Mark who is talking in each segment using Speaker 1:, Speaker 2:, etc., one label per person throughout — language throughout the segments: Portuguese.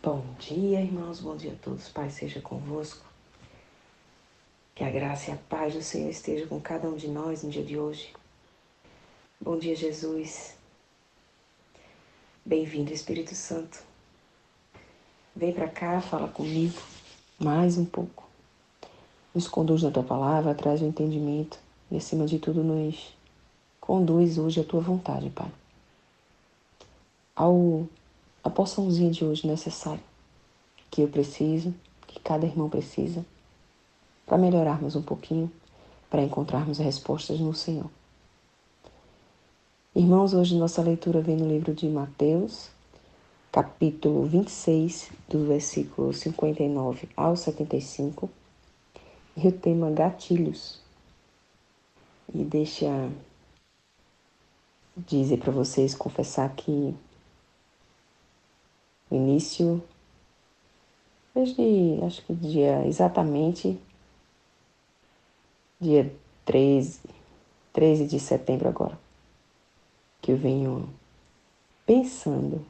Speaker 1: Bom dia, irmãos, bom dia a todos. Pai seja convosco. Que a graça e a paz do Senhor esteja com cada um de nós no dia de hoje. Bom dia, Jesus. Bem-vindo, Espírito Santo. Vem para cá, fala comigo mais um pouco. Nos conduz na tua palavra, traz o entendimento e, acima de tudo, nos conduz hoje à tua vontade, Pai. A porçãozinha de hoje necessária, que eu preciso, que cada irmão precisa, para melhorarmos um pouquinho, para encontrarmos respostas no Senhor. Irmãos, hoje nossa leitura vem no livro de Mateus, capítulo 26, do versículo 59 ao 75, e o tema gatilhos. E deixa dizer para vocês, confessar que no início, desde, acho que exatamente dia 13 de setembro agora, que eu venho pensando,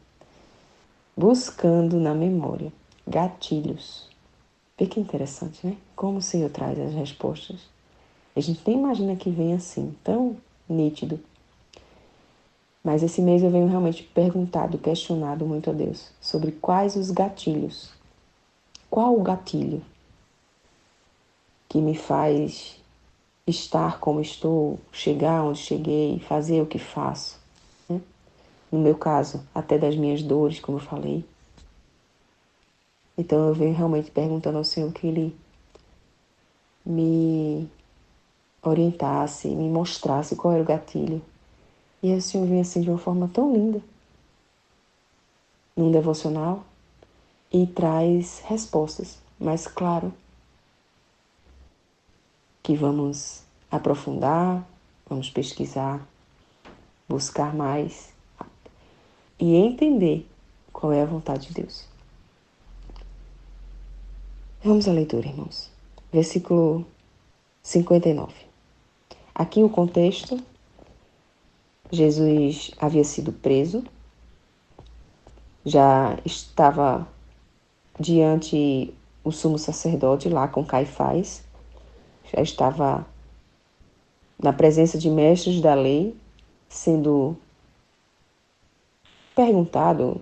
Speaker 1: buscando na memória gatilhos. Vê que interessante, né? Como o Senhor traz as respostas. A gente nem imagina que vem assim, tão nítido. Mas esse mês eu venho realmente questionado muito a Deus sobre quais os gatilhos. Qual o gatilho que me faz estar como estou, chegar onde cheguei, fazer o que faço, né? No meu caso, até das minhas dores, como eu falei. Então eu venho realmente perguntando ao Senhor que Ele me orientasse, me mostrasse qual era o gatilho. E aí o Senhor vinha assim de uma forma tão linda, num devocional, e traz respostas. Mas claro que vamos aprofundar, vamos pesquisar, buscar mais e entender qual é a vontade de Deus. Vamos à leitura, irmãos. Versículo 59. Aqui o contexto: Jesus havia sido preso, já estava diante o sumo sacerdote lá com Caifás, já estava na presença de mestres da lei, sendo perguntado,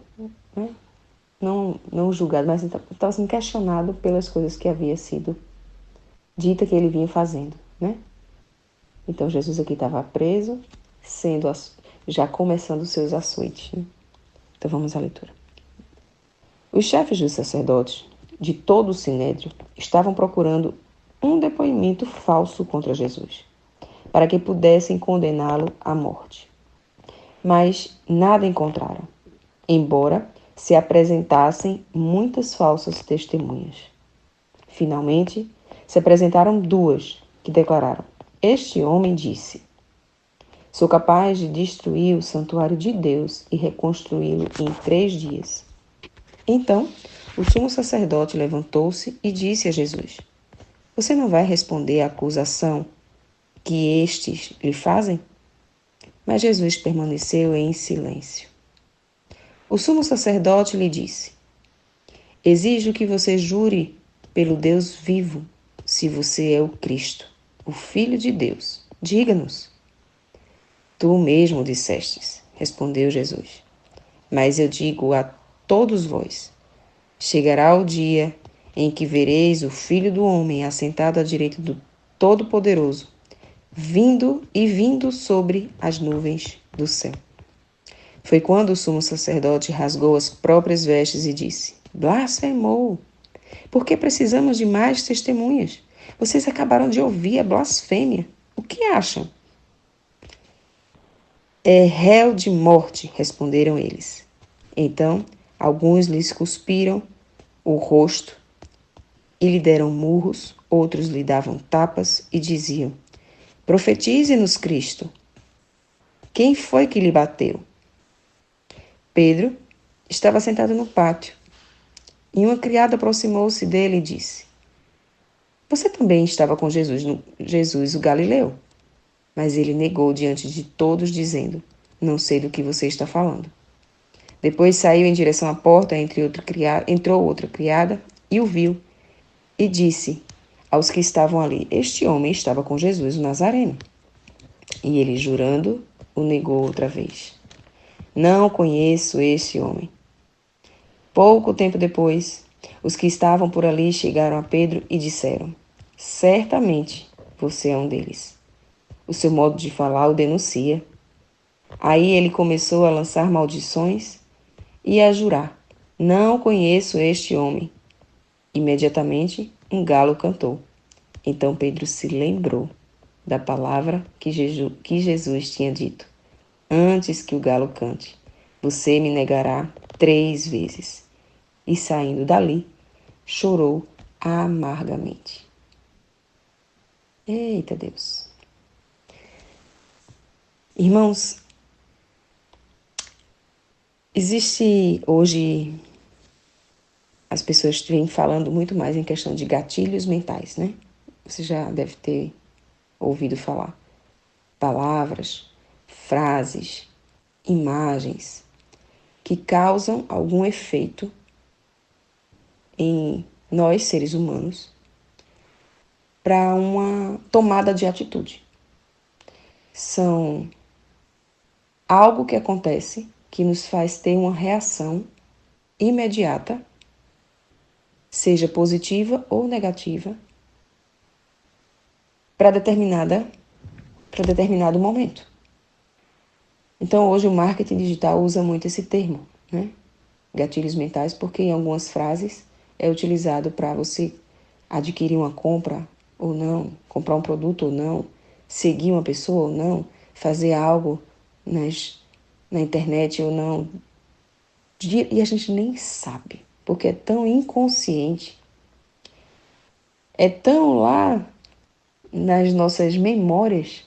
Speaker 1: né? Não julgado, mas estava sendo questionado pelas coisas que havia sido dita que ele vinha fazendo, né? Então Jesus aqui estava preso, já começando os seus açoites, né? Então vamos à leitura. Os chefes dos sacerdotes de todo o sinédrio estavam procurando um depoimento falso contra Jesus, para que pudessem condená-lo à morte. Mas nada encontraram, embora se apresentassem muitas falsas testemunhas. Finalmente, se apresentaram duas que declararam: este homem disse: sou capaz de destruir o santuário de Deus e reconstruí-lo em 3 dias. Então, o sumo sacerdote levantou-se e disse a Jesus: você não vai responder à acusação que estes lhe fazem? Mas Jesus permaneceu em silêncio. O sumo sacerdote lhe disse: exijo que você jure pelo Deus vivo, se você é o Cristo, o Filho de Deus. Diga-nos. Tu mesmo dissestes, respondeu Jesus. Mas eu digo a todos vós: chegará o dia em que vereis o Filho do Homem assentado à direita do Todo-Poderoso, vindo sobre as nuvens do céu. Foi quando o sumo sacerdote rasgou as próprias vestes e disse: blasfemou! Por que precisamos de mais testemunhas? Vocês acabaram de ouvir a blasfêmia. O que acham? É réu de morte, responderam eles. Então, alguns lhes cuspiram o rosto e lhe deram murros, outros lhe davam tapas e diziam: profetize-nos, Cristo. Quem foi que lhe bateu? Pedro estava sentado no pátio e uma criada aproximou-se dele e disse: você também estava com Jesus o Galileu? Mas ele negou diante de todos, dizendo: não sei do que você está falando. Depois saiu em direção à porta, entrou outra criada e o viu, e disse aos que estavam ali: Este homem estava com Jesus, o Nazareno. E ele, jurando, o negou outra vez. Não conheço este homem. Pouco tempo depois, os que estavam por ali chegaram a Pedro e disseram: Certamente você é um deles. O seu modo de falar o denuncia. Aí ele começou a lançar maldições e a jurar: Não conheço este homem. Imediatamente, um galo cantou. Então Pedro se lembrou da palavra que Jesus tinha dito: Antes que o galo cante, você me negará 3 vezes. E saindo dali, chorou amargamente. Eita Deus! Irmãos, existe hoje, as pessoas vêm falando muito mais em questão de gatilhos mentais, né? Você já deve ter ouvido falar. Palavras, frases, imagens que causam algum efeito em nós, seres humanos, para uma tomada de atitude. São algo que acontece que nos faz ter uma reação imediata, seja positiva ou negativa, para determinado momento. Então, hoje o marketing digital usa muito esse termo, né? Gatilhos mentais, porque em algumas frases é utilizado para você adquirir uma compra ou não, comprar um produto ou não, seguir uma pessoa ou não, fazer algo na internet ou não. E a gente nem sabe, porque é tão inconsciente, é tão lá nas nossas memórias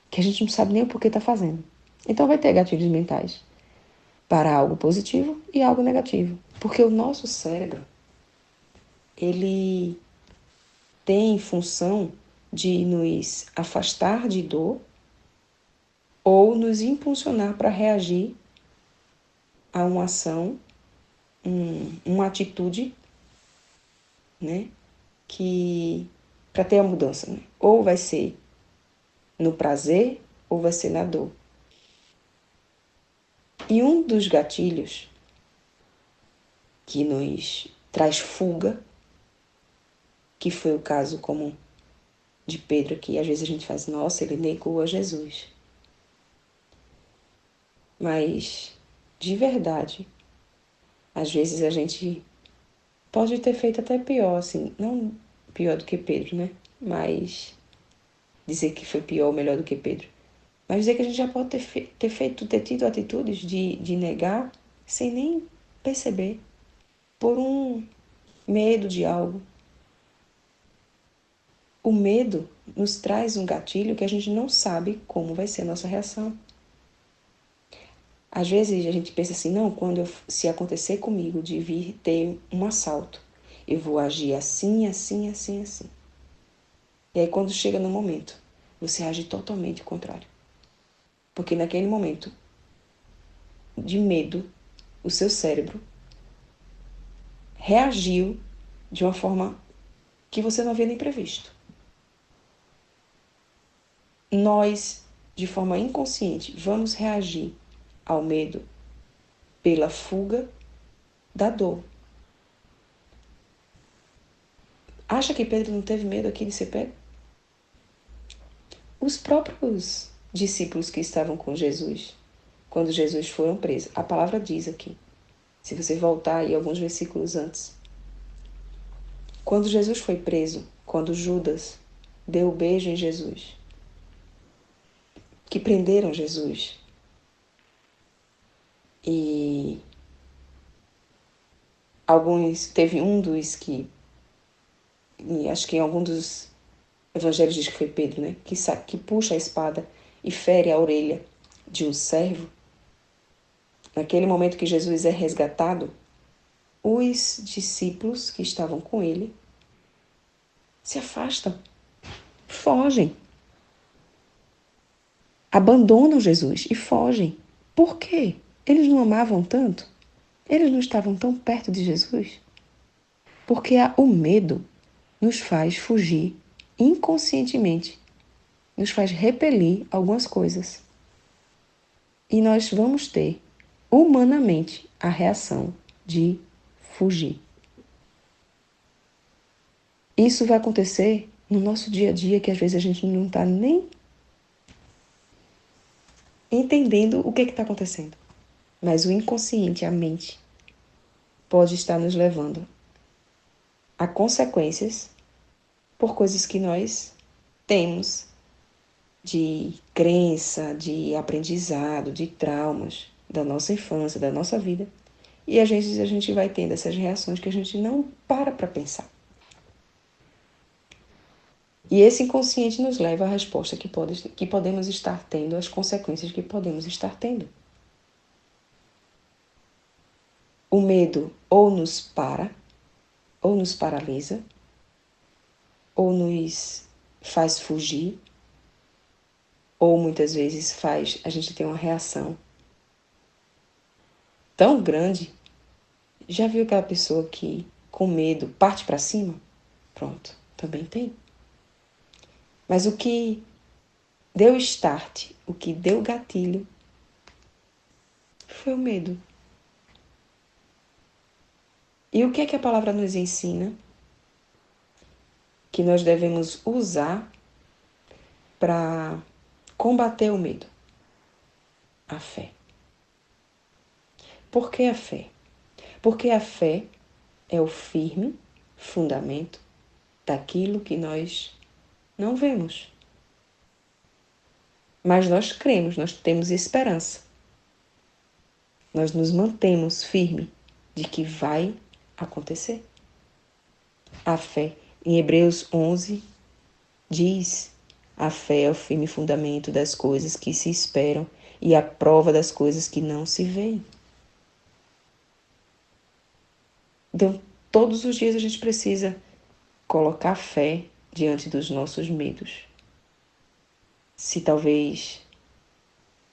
Speaker 1: que a gente não sabe nem o porquê está fazendo. Então vai ter gatilhos mentais para algo positivo e algo negativo, porque o nosso cérebro, ele tem função de nos afastar de dor ou nos impulsionar para reagir a uma ação, uma atitude, né, que para ter a mudança, né? Ou vai ser no prazer ou vai ser na dor. E um dos gatilhos que nos traz fuga, que foi o caso comum de Pedro aqui, às vezes a gente faz, nossa, ele negou a Jesus. Mas, de verdade, às vezes a gente pode ter feito até pior, assim, não pior do que Pedro, né? Mas dizer que foi pior ou melhor do que Pedro. Mas dizer que a gente já pode ter tido atitudes de negar sem nem perceber, por um medo de algo. O medo nos traz um gatilho que a gente não sabe como vai ser a nossa reação. Às vezes a gente pensa assim, não, se acontecer comigo de vir ter um assalto, eu vou agir assim, assim, assim, assim. E aí quando chega no momento, você age totalmente o contrário. Porque naquele momento de medo, o seu cérebro reagiu de uma forma que você não havia nem previsto. Nós, de forma inconsciente, vamos reagir ao medo pela fuga da dor. Acha que Pedro não teve medo aqui de ser pego? Os próprios discípulos que estavam com Jesus, quando Jesus foram presos, a palavra diz aqui, se você voltar aí alguns versículos antes, quando Jesus foi preso, quando Judas deu o beijo em Jesus, que prenderam Jesus, e teve um dos que, e acho que em algum dos evangelhos diz que foi Pedro, né, que puxa a espada e fere a orelha de um servo. Naquele momento que Jesus é resgatado, os discípulos que estavam com ele se afastam, fogem, abandonam Jesus e fogem. Por quê? Eles não amavam tanto? Eles não estavam tão perto de Jesus? Porque o medo nos faz fugir inconscientemente, nos faz repelir algumas coisas. E nós vamos ter, humanamente, a reação de fugir. Isso vai acontecer no nosso dia a dia, que às vezes a gente não está nem entendendo o que está acontecendo. Mas o inconsciente, a mente, pode estar nos levando a consequências por coisas que nós temos de crença, de aprendizado, de traumas da nossa infância, da nossa vida. E às vezes a gente vai tendo essas reações que a gente não para pensar. E esse inconsciente nos leva à resposta que podemos estar tendo, às consequências que podemos estar tendo. O medo ou nos para, ou nos paralisa, ou nos faz fugir, ou muitas vezes faz a gente ter uma reação tão grande. Já viu aquela pessoa que, com medo, parte para cima? Pronto, também tem. Mas o que deu start, o que deu gatilho, foi o medo. E o que é que a palavra nos ensina? Que nós devemos usar para combater o medo? A fé. Por que a fé? Porque a fé é o firme fundamento daquilo que nós não vemos. Mas nós cremos, nós temos esperança. Nós nos mantemos firmes de que vai acontecer. A fé, em Hebreus 11, diz: a fé é o firme fundamento das coisas que se esperam e a prova das coisas que não se veem. Então, todos os dias a gente precisa colocar fé diante dos nossos medos. Se talvez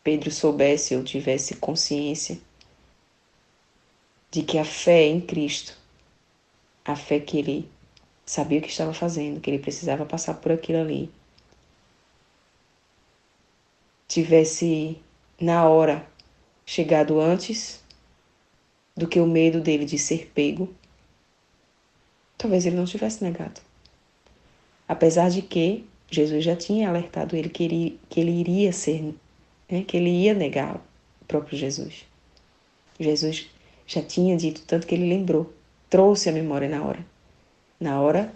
Speaker 1: Pedro soubesse ou tivesse consciência de que a fé em Cristo, a fé que ele sabia o que estava fazendo, que ele precisava passar por aquilo ali, tivesse na hora chegado antes do que o medo dele de ser pego, talvez ele não tivesse negado. Apesar de que Jesus já tinha alertado ele que ele iria ser, né, que ele ia negar o próprio Jesus. Jesus já tinha dito, tanto que ele lembrou, trouxe a memória na hora. Na hora,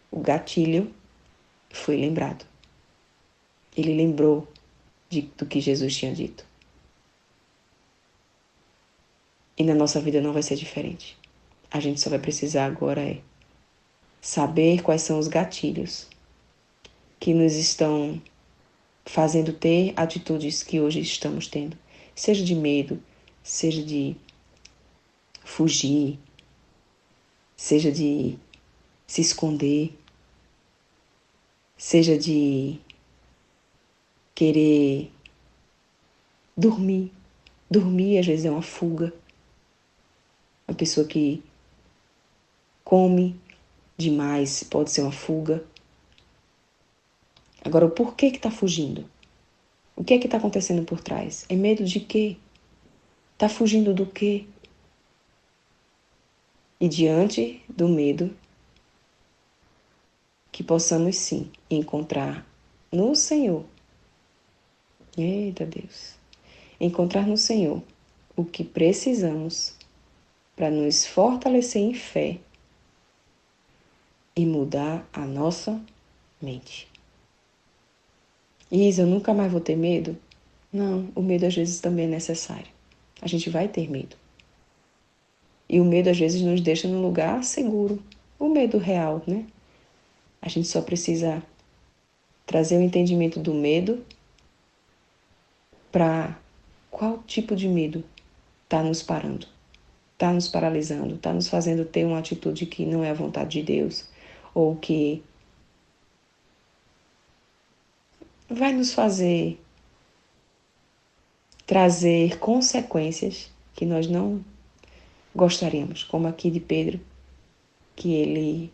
Speaker 1: o gatilho foi lembrado. Ele lembrou do que Jesus tinha dito. E na nossa vida não vai ser diferente. A gente só vai precisar agora saber quais são os gatilhos que nos estão fazendo ter atitudes que hoje estamos tendo. Seja de medo, seja de fugir, seja de se esconder, seja de querer dormir. Dormir às vezes é uma fuga. Uma pessoa que come demais pode ser uma fuga. Agora, o porquê que está fugindo? O que é que está acontecendo por trás? É medo de quê? Está fugindo do quê? E diante do medo, que possamos sim encontrar no Senhor. Eita Deus! Encontrar no Senhor o que precisamos para nos fortalecer em fé e mudar a nossa mente. Isa, eu nunca mais vou ter medo? Não, o medo às vezes também é necessário. A gente vai ter medo. E o medo às vezes nos deixa num lugar seguro. O medo real, né? A gente só precisa trazer o entendimento do medo para qual tipo de medo está nos parando, está nos paralisando, está nos fazendo ter uma atitude que não é a vontade de Deus, ou que vai nos fazer trazer consequências que nós não gostaríamos, como aqui de Pedro, que ele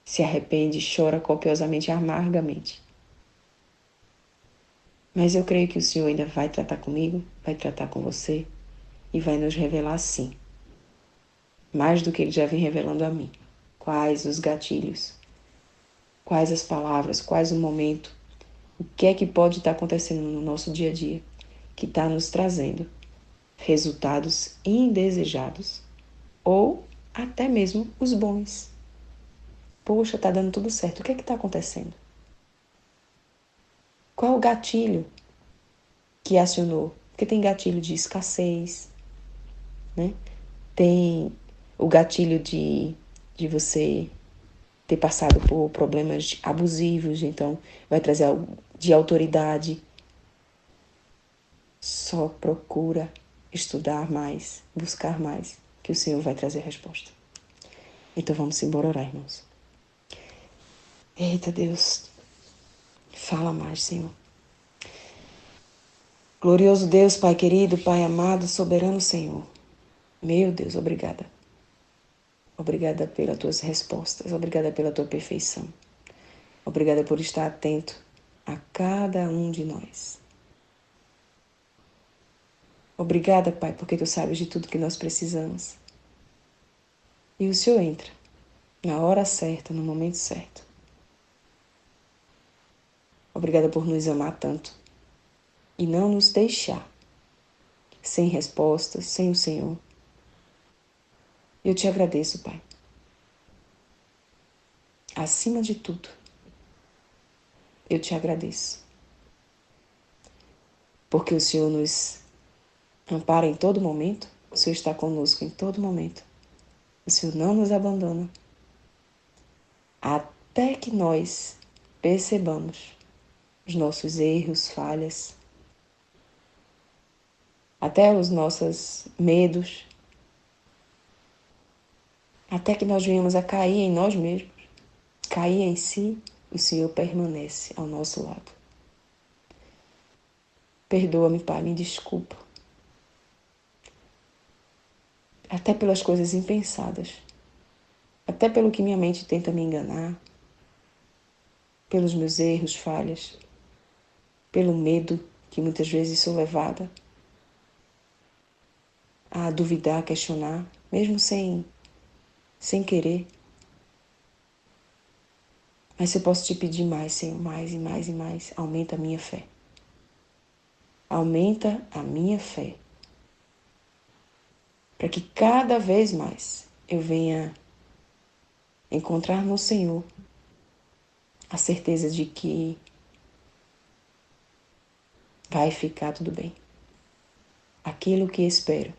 Speaker 1: se arrepende e chora copiosamente e amargamente. Mas eu creio que o Senhor ainda vai tratar comigo, vai tratar com você e vai nos revelar sim, mais do que Ele já vem revelando a mim. Quais os gatilhos, quais as palavras, quais o momento, o que é que pode estar acontecendo no nosso dia a dia que está nos trazendo resultados indesejados ou até mesmo os bons. Poxa, está dando tudo certo, o que é que está acontecendo? Qual o gatilho que acionou? Porque tem gatilho de escassez, né? Tem o gatilho de você ter passado por problemas abusivos, então vai trazer algo de autoridade. Só procura estudar mais, buscar mais, que o Senhor vai trazer a resposta. Então vamos embora orar, irmãos. Eita Deus, fala mais, Senhor. Glorioso Deus, Pai querido, Pai amado, soberano Senhor. Meu Deus, obrigada. Obrigada pelas tuas respostas, obrigada pela tua perfeição. Obrigada por estar atento a cada um de nós. Obrigada, Pai, porque tu sabes de tudo que nós precisamos. E o Senhor entra na hora certa, no momento certo. Obrigada por nos amar tanto e não nos deixar sem respostas, sem o Senhor. Eu te agradeço, Pai. Acima de tudo, eu te agradeço. Porque o Senhor nos ampara em todo momento, o Senhor está conosco em todo momento. O Senhor não nos abandona. Até que nós percebamos os nossos erros, falhas, até os nossos medos, até que nós venhamos a cair em nós mesmos, cair em si, o Senhor permanece ao nosso lado. Perdoa-me, Pai, me desculpa. Até pelas coisas impensadas, até pelo que minha mente tenta me enganar, pelos meus erros, falhas, pelo medo que muitas vezes sou levada a duvidar, a questionar, mesmo sem querer. Mas se eu posso te pedir mais, Senhor, mais e mais e mais, aumenta a minha fé. Aumenta a minha fé. Para que cada vez mais eu venha encontrar no Senhor a certeza de que vai ficar tudo bem. Aquilo que espero,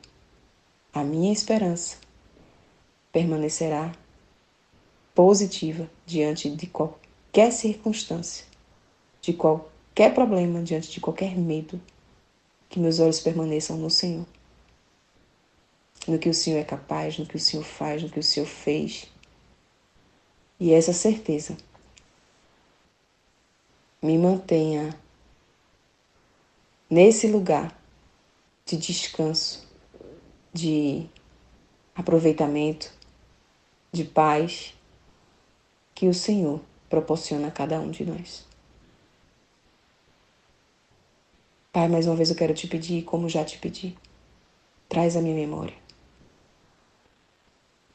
Speaker 1: a minha esperança, permanecerá positiva diante de qualquer circunstância, de qualquer problema, diante de qualquer medo, que meus olhos permaneçam no Senhor. No que o Senhor é capaz, no que o Senhor faz, no que o Senhor fez. E essa certeza me mantenha nesse lugar de descanso, de aproveitamento, de paz que o Senhor proporciona a cada um de nós. Pai, mais uma vez eu quero te pedir, como já te pedi, traz a minha memória.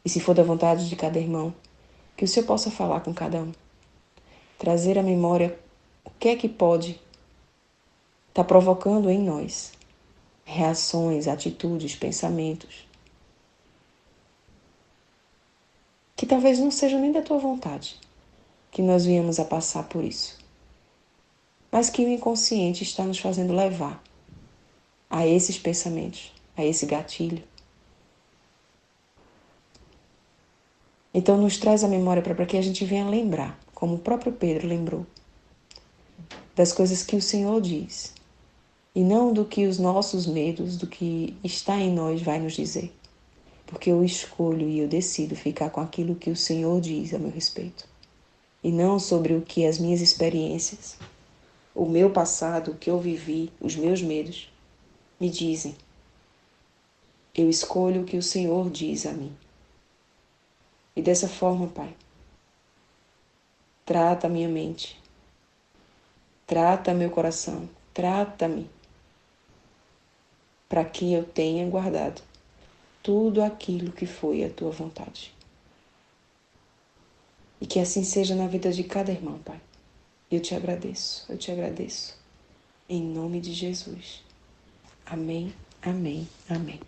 Speaker 1: E se for da vontade de cada irmão, que o Senhor possa falar com cada um. Trazer à memória o que é que pode estar provocando em nós reações, atitudes, pensamentos que talvez não sejam nem da tua vontade, que nós viemos a passar por isso, mas que o inconsciente está nos fazendo levar a esses pensamentos, a esse gatilho. Então nos traz a memória para que a gente venha lembrar, como o próprio Pedro lembrou, das coisas que o Senhor diz, e não do que os nossos medos, do que está em nós vai nos dizer. Porque eu escolho e eu decido ficar com aquilo que o Senhor diz a meu respeito. E não sobre o que as minhas experiências, o meu passado, o que eu vivi, os meus medos, me dizem. Eu escolho o que o Senhor diz a mim. E dessa forma, Pai, trata a minha mente, trata meu coração, trata-me, para que eu tenha guardado tudo aquilo que foi a tua vontade. E que assim seja na vida de cada irmão, Pai. Eu te agradeço, eu te agradeço. Em nome de Jesus. Amém, amém, amém.